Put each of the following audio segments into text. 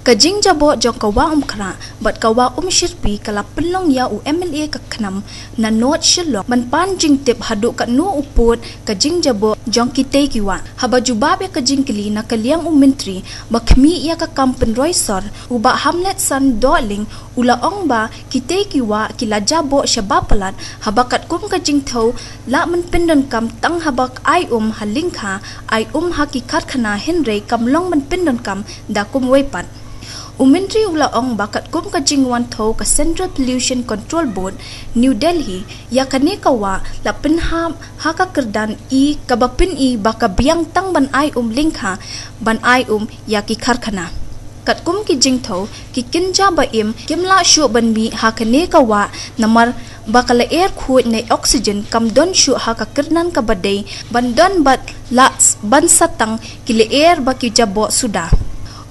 Ka jingjaboh jong ka Wah Umkhrah bat ka Wah Shirpi kala penlong ya u MLA ka khnam na not shilok man pan jing tip hadu ka nu uput ka jingjaboh jong kitay kiwa haba jubab ya ka jingkili na kaliang menteri bakmi ya ka kampen roisor uba hamlet san doling ula ong ba kitay kiwa kila jabo shabapalat haba kat kum ka jingtho la man pindon kam tang habak ai halingkha ai hakikat khana henry kamlong man pindon kam da kum wepat Menteri ula ong bakat kum ka jingwan tho ka Central Pollution Control Board New Delhi ya kane kawa la penham ha ka kyrdan I ka bapin I baka biang tang ban ai lingkha ban ai ya ki kharkhana kat kum ki jingtho ki kinja ba kimla shu ban mi ha kane kawa namar bakala air khu nei oxygen kam don shu ha ka kyrdan ka badai ban don bat la ban satang ki le air ba ki jabo suda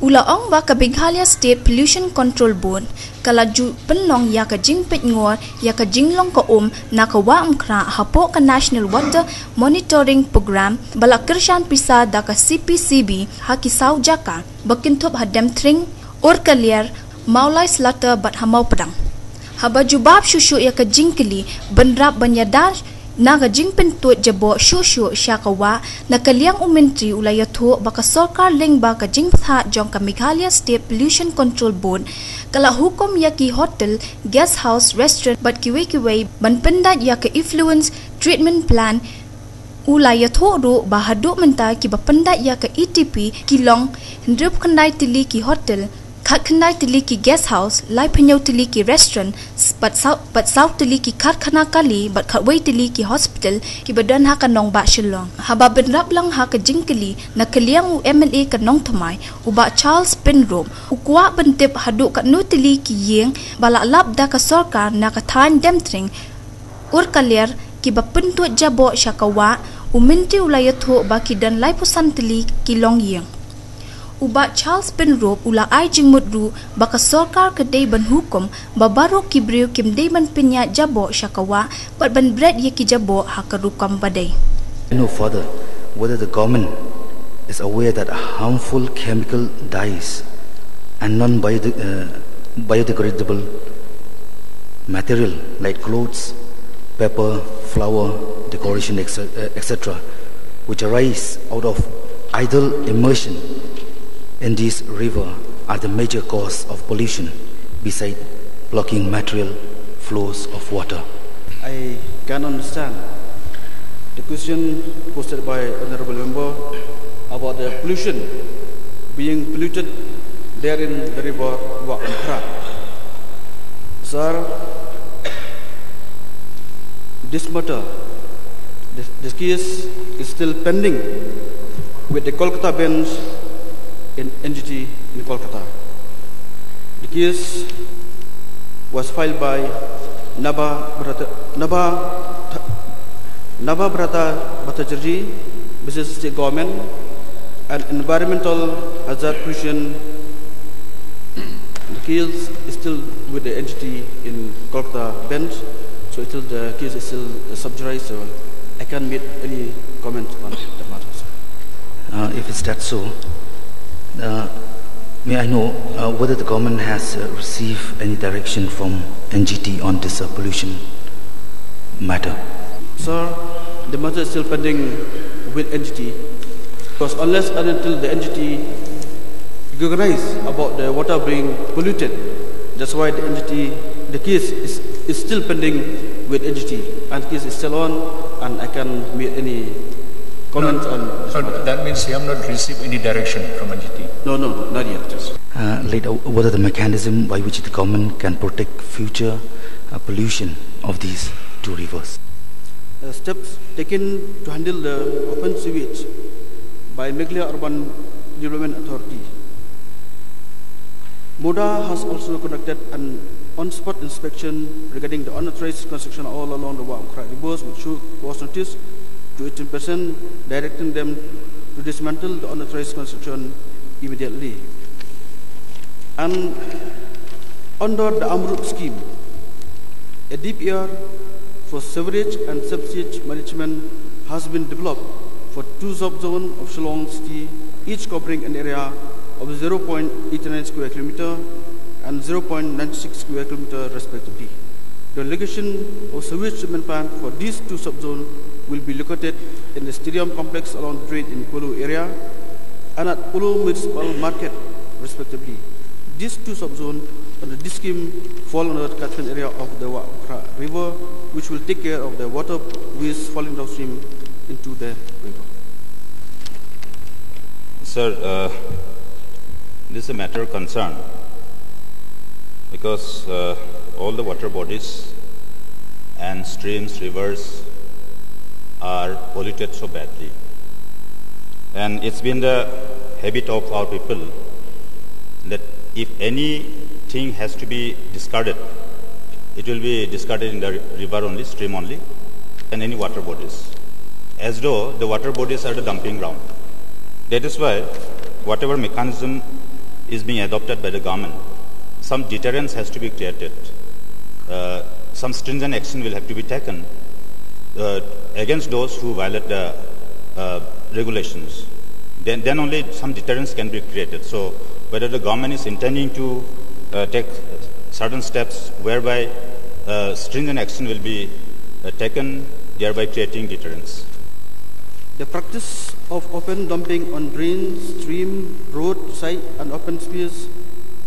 Ula ong ba ka Meghalaya State Pollution Control Board kala ju penlong ya ka jingpet ngor ya ka jinglong ka na ka Wah Umkhrah hapo ka National Water Monitoring Program bala kershan pisa da ka CPCB ha ki sau jaka bakintop hadam tring or kalier maulai slata bat hamau pedang haba jubab shushu ya ka jingkili benrap banyadar naga jingpen tu jabo shushu syakawa na kaliang menteri ulaya tu baka sarkar leng baka jingpha jong ka Meghalaya State Pollution Control Board kala hukum ya ki hotel guest house restaurant bat kiwe ban pendat ya ka influence treatment plan ulaya tu ru bahadu menta ki bapendat ya ka ETP kilong hendrup kendai tili ki hotel kat kendai tili ki guest house lai penyau tili ki restaurant bat sau tili ki kat khana kali bat kat wei tili ki hospital ki badan ha kanong ba shillong haba benrap lang ha ka jingkili na kaliang MLA kanong thamai uba Charles Penrome ukwa bentip hadu kat nu tili ki yeng bala lap da ka sarkar na ka than demtring ur kalier ki bapentu jabo syakawa uminti ulaya thu ba ki dan lai pusan tili ki long yeng Uba Charles Penrome ula ai jingmudru baka sarkar kedai ban hukum babaro kibriu kimdei ban pinya jabo syakawa bat ban bread ye ki jabo hakarukam badai. No further whether the government is aware that harmful chemical dyes and non-biodegradable material like clothes, paper, flower, decoration, etc., which arise out of idle immersion in this river are the major cause of pollution beside blocking material flows of water. I can understand the question posted by Honorable Member about the pollution being polluted there in the river Wah Umkhrah. Sir, this matter, this case is still pending with the Kolkata bench in NGT in Kolkata. The case was filed by Naba Brata Bhattacharjee, Business State Government, and Environmental Hazard Pollution. The case is still with the NGT in Kolkata bench, so the case is still sub judice, so I can't make any comment on that matter. If it's that so, may I know whether the government has received any direction from NGT on this pollution matter? Sir, the matter is still pending with NGT because unless and until the NGT recognize about the water being polluted, that's why the case is still pending with NGT and the case is still on, and I can't make any comment on this matter. That means you have not received any direction from NGT? No, not yet. Later, what are the mechanism by which the government can protect future pollution of these two rivers? Steps taken to handle the open sewage by Meghalaya Urban Development Authority. MODA has also conducted an on-spot inspection regarding the unauthorized construction all along the Wah Umkhrah rivers, which was noticed to 18%, directing them to dismantle the unauthorized construction immediately. And under the Amrut scheme, a deep ear for sewerage and septic management has been developed for two sub-zones of Shillong City, each covering an area of 0.89 square kilometer and 0.96 square kilometer respectively. The location of sewage treatment plant for these two subzones will be located in the stadium complex along the drain in Pulu area and at Pulu Municipal Market respectively. These two subzones under this scheme fall under the catchment area of the Wah Umkhrah river, which will take care of the water waste falling downstream into the river. Sir, this is a matter of concern because all the water bodies and streams, rivers are polluted so badly. And it's been the habit of our people that if anything has to be discarded, it will be discarded in the river only, stream only, and any water bodies, as though the water bodies are the dumping ground. That is why whatever mechanism is being adopted by the government, some deterrence has to be created. Some stringent action will have to be taken against those who violate the regulations. Then only some deterrence can be created. So whether the government is intending to take certain steps whereby stringent action will be taken, thereby creating deterrence. The practice of open dumping on drains, stream, road, site and open space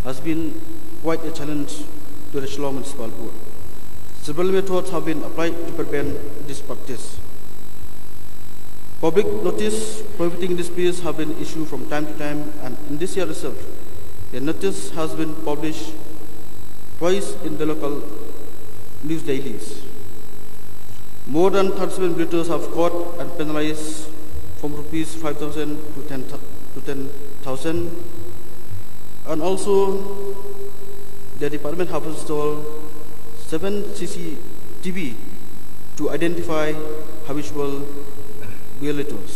has been quite a challenge to the Shillong Municipal Board. Several methods have been applied to prevent this practice. Public notice prohibiting this space have been issued from time to time, and in this year itself, a notice has been published twice in the local news dailies. More than 37 villagers have caught and penalized from rupees 5,000 to 10,000, and also the department have installed 7 CCTV to identify habitual violators.